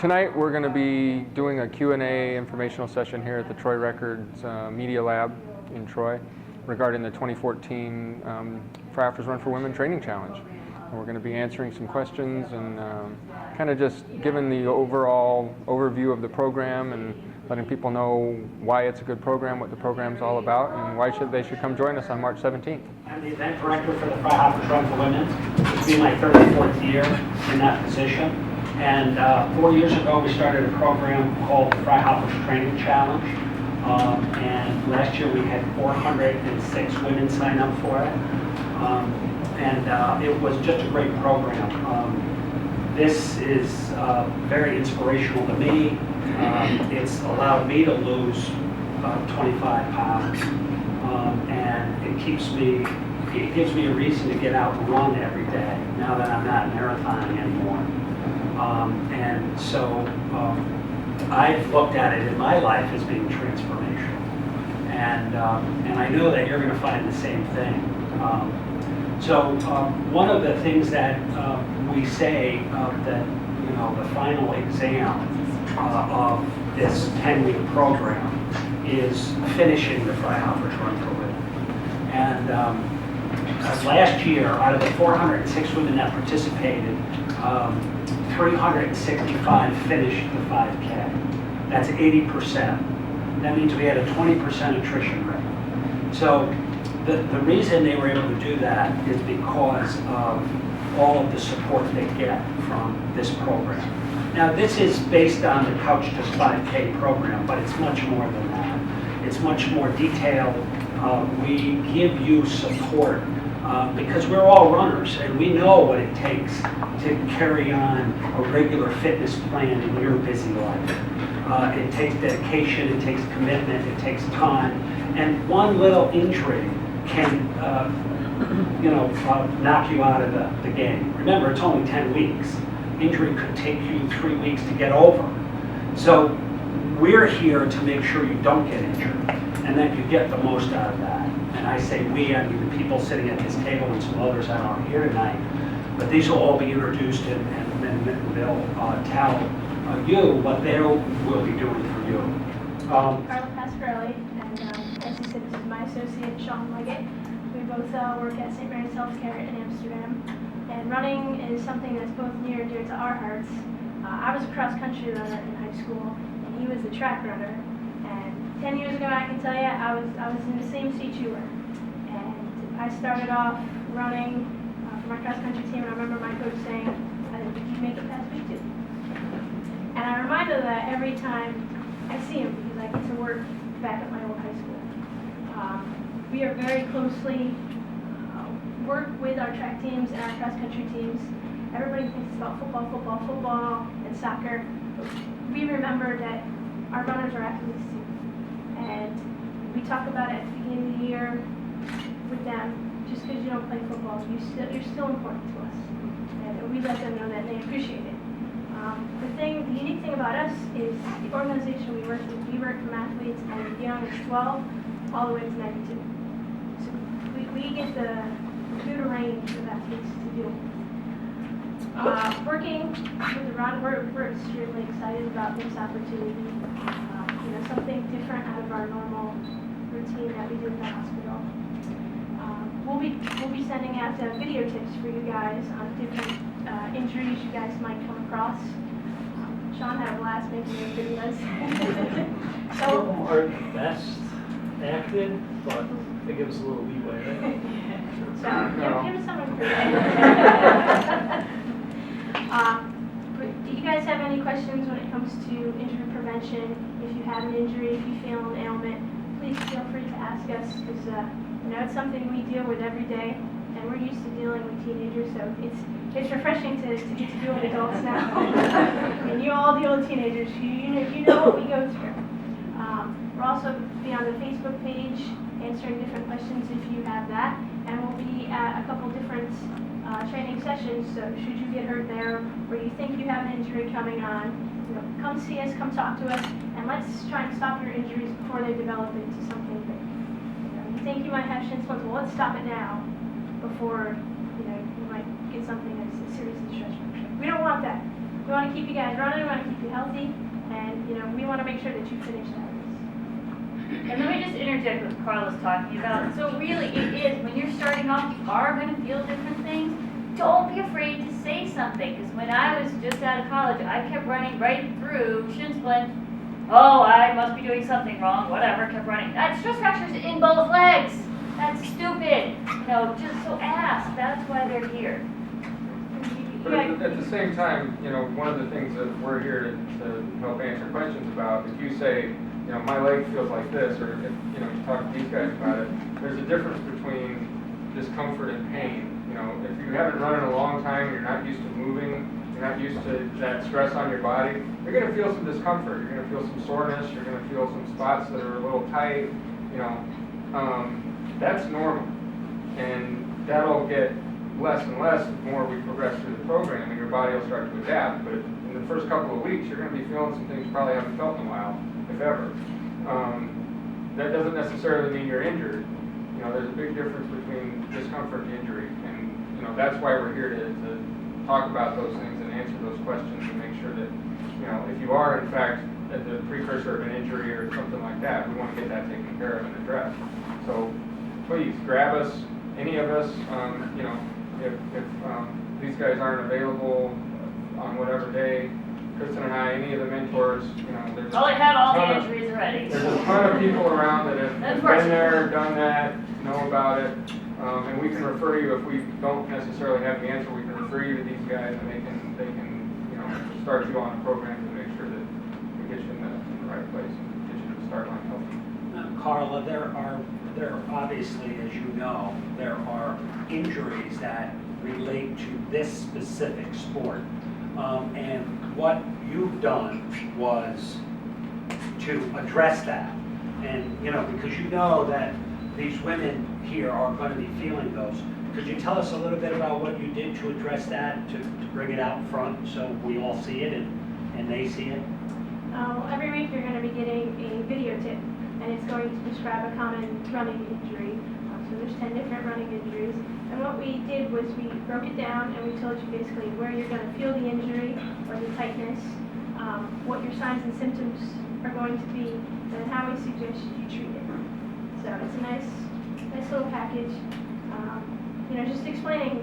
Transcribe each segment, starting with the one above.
Tonight we're going to be doing a Q&A informational session here at the Troy Records Media Lab in Troy regarding the 2014 Freihofer's Run for Women Training Challenge. And we're going to be answering some questions and kind of just giving the overall overview of the program and letting people know why it's a good program, what the program's all about, and why they should come join us on March 17th. I'm the event director for the Freihofer's Run for Women. It's been my 34th year in that position. And 4 years ago, we started a program called the Freihofer's Training Challenge. And last year, we had 406 women sign up for it. And it was just a great program. This is very inspirational to me. It's allowed me to lose 25 pounds. And it gives me a reason to get out and run every day now that I'm not marathoning anymore. And so I've looked at it in my life as being transformational, and I know that you're going to find the same thing. So one of the things that we say that the final exam of this 10-week program is finishing the Freihofer's Run for Women. And last year, out of the 406 women that participated, 365 finished the 5K. That's 80%. That means we had a 20% attrition rate. So the reason they were able to do that is because of all of the support they get from this program. Now, this is based on the Couch to 5K program, but it's much more than that. It's much more detailed. We give you support because we're all runners and we know what it takes to carry on a regular fitness plan in your busy life. It takes dedication, it takes commitment, it takes time, and one little injury can knock you out of the game. Remember, it's only 10 weeks. Injury could take you 3 weeks to get over. So we're here to make sure you don't get injured and that you get the most out of that. And I say we, I mean the people sitting at this table and some others that aren't here tonight. But these will all be introduced and they'll tell you what they will be doing for you. Carla Pasquarelli, and as you said, this is my associate, Sean Leggett. We both work at St. Mary's Healthcare in Amsterdam. And running is something that's both near and dear to our hearts. I was a cross-country runner in high school, and he was a track runner. And 10 years ago, I can tell you, I was in the same seat you were. And I started off running for my cross-country team, and I remember my coach saying, did you make it past week 2? And I remind him of that every time I see him, because I get to work back at my old high school. We are very closely work with our track teams and our cross-country teams. Everybody thinks it's about football, and soccer. But we remember that our runners are athletes too. And we talk about it at the beginning of the year with them. Just because you don't play football, you're still important to us. And we let them know that and they appreciate it. The unique thing about us is the organization we work with. We work from athletes as young as 12 all the way to 92. So we get the good range of athletes to do. Working with the run, we're extremely excited about this opportunity. Something different out of our normal routine that we do at the hospital. We'll be sending out video tips for you guys on different injuries you guys might come across. Sean had a blast making those videos. Some of them aren't best acted, but they give us a little leeway, right? So, give us some do you guys have any questions when it comes to injury prevention? If you have an injury, if you feel an ailment, please feel free to ask us, because it's something we deal with every day, and we're used to dealing with teenagers, so it's refreshing to get to deal with adults now. And you all deal with teenagers, you know what we go through. We'll also be on the Facebook page answering different questions if you have that, and we'll be at a couple different training sessions, so should you get hurt there, or you think you have an injury coming on, come see us, come talk to us, and let's try and stop your injuries before they develop into something big. You think you might have shin splints, well, let's stop it now before you might get something that's a serious distress fracture. We don't want that. we want to keep you guys running, we want to keep you healthy, and we want to make sure that you finish that race. And let me just interject what Carla's talking about. So really, it is, when you're starting off, you are going to feel different things. Don't be afraid to say something, because when I was just out of college, I kept running right through shin splint. Oh, I must be doing something wrong, whatever, kept running. That's stress fractures in both legs. That's stupid. Just so ask. That's why they're here. But at the same time, one of the things that we're here to help answer questions about, if you say, my leg feels like this, or if, you talk to these guys about it, there's a difference between discomfort and pain. If you haven't run in a long time, you're not used to moving, you're not used to that stress on your body, you're going to feel some discomfort, you're going to feel some soreness, you're going to feel some spots that are a little tight, that's normal. And that'll get less and less the more we progress through the program, and your body will start to adapt. But in the first couple of weeks, you're going to be feeling some things you probably haven't felt in a while, if ever. That doesn't necessarily mean you're injured. There's a big difference between discomfort and injury, and that's why we're here to talk about those things and answer those questions and make sure that if you are in fact at the precursor of an injury or something like that, we want to get that taken care of and addressed. So please grab us, any of us. If these guys aren't available on whatever day, Kristen and I, any of the mentors, there's Oh, I had all ton the of- injuries already. There's a ton of people around that have That's been worse. there, done that, know about it, and we can refer you if we don't necessarily have the answer. We can refer you to these guys, and they can start you on a program to make sure that we get you in the right place and get you to the start line healthy. Carla, there are obviously, as you know, there are injuries that relate to this specific sport. And what you've done was to address that. And, because you know that these women here are going to be feeling those. Could you tell us a little bit about what you did to address that, to bring it out front so we all see it and they see it? Every week you're going to be getting a video tip, and it's going to describe a common running injury. So there's 10 different running injuries. And what we did was we broke it down and we told you basically where you're going to feel the injury or the tightness, what your signs and symptoms are going to be, and how we suggest you treat it. So it's a nice little package, just explaining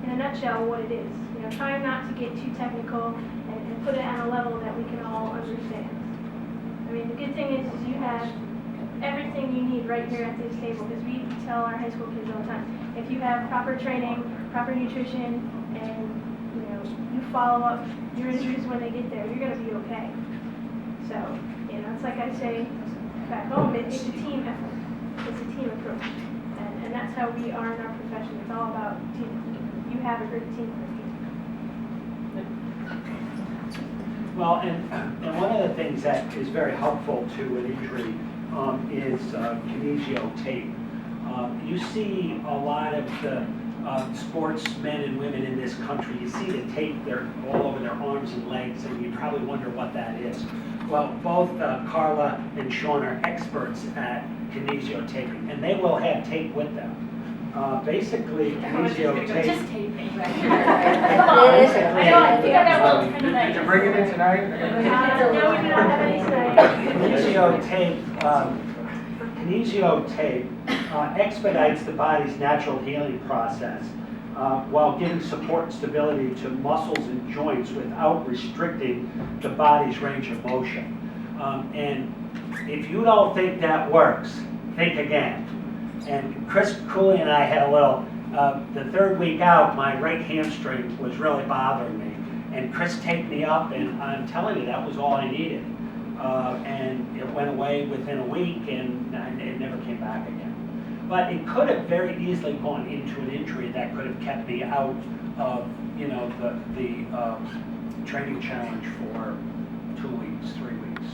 in a nutshell what it is. Trying not to get too technical and put it on a level that we can all understand. I mean, the good thing is you have everything you need right here at this table, because we tell our high school kids all the time, if you have proper training, proper nutrition, and you follow up your injuries when they get there, you're going to be okay. So, it's like I say back home, it's a team effort. It's a team approach. And that's how we are in our profession. It's all about teamwork. You have a great team. Well, and one of the things that is very helpful to an injury is kinesio tape. You see a lot of the sportsmen and women in this country, you see the tape there all over their arms and legs, and you probably wonder what that is. Well, both Carla and Sean are experts at kinesio taping, and they will have tape with them. Basically, kinesio tape. Just tape me right here. Come on. I think I got one for Did tonight. you bring it in tonight? No, we do not have any tonight. Kinesio tape expedites the body's natural healing process while giving support and stability to muscles and joints without restricting the body's range of motion. And if you don't think that works, think again. And Chris Cooley and I had a little, the third week out, my right hamstring was really bothering me. And Chris taped me up, and I'm telling you, that was all I needed. And it went away within a week, and it never came back again. But it could have very easily gone into an injury that could have kept me out of, the training challenge for 2 weeks, 3 weeks,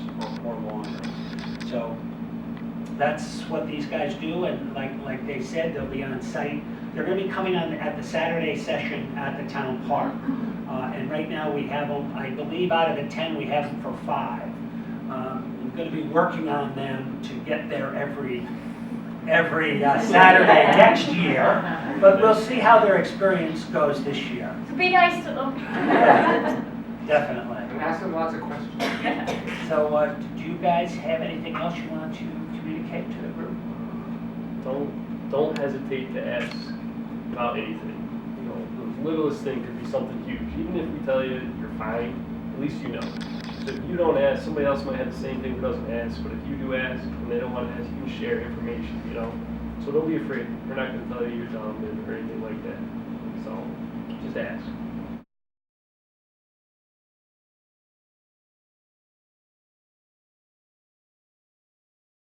or longer. So that's what these guys do, and like they said, they'll be on site. They're going to be coming on at the Saturday session at the town park. And right now we have them, I believe out of the 10, we have them for 5. I'm going to be working on them to get there every Saturday next year, but we'll see how their experience goes this year. So be nice to them. Definitely. And ask them lots of questions. So, do you guys have anything else you want to communicate to the group? Don't hesitate to ask about anything. You know, the littlest thing could be something huge. Even if we tell you you're fine, at least you know. So if you don't ask, somebody else might have the same thing who doesn't ask. But if you do ask and they don't want to ask, you can share information. You know, so don't be afraid. We're not going to tell you you're dumb or anything like that. So just ask.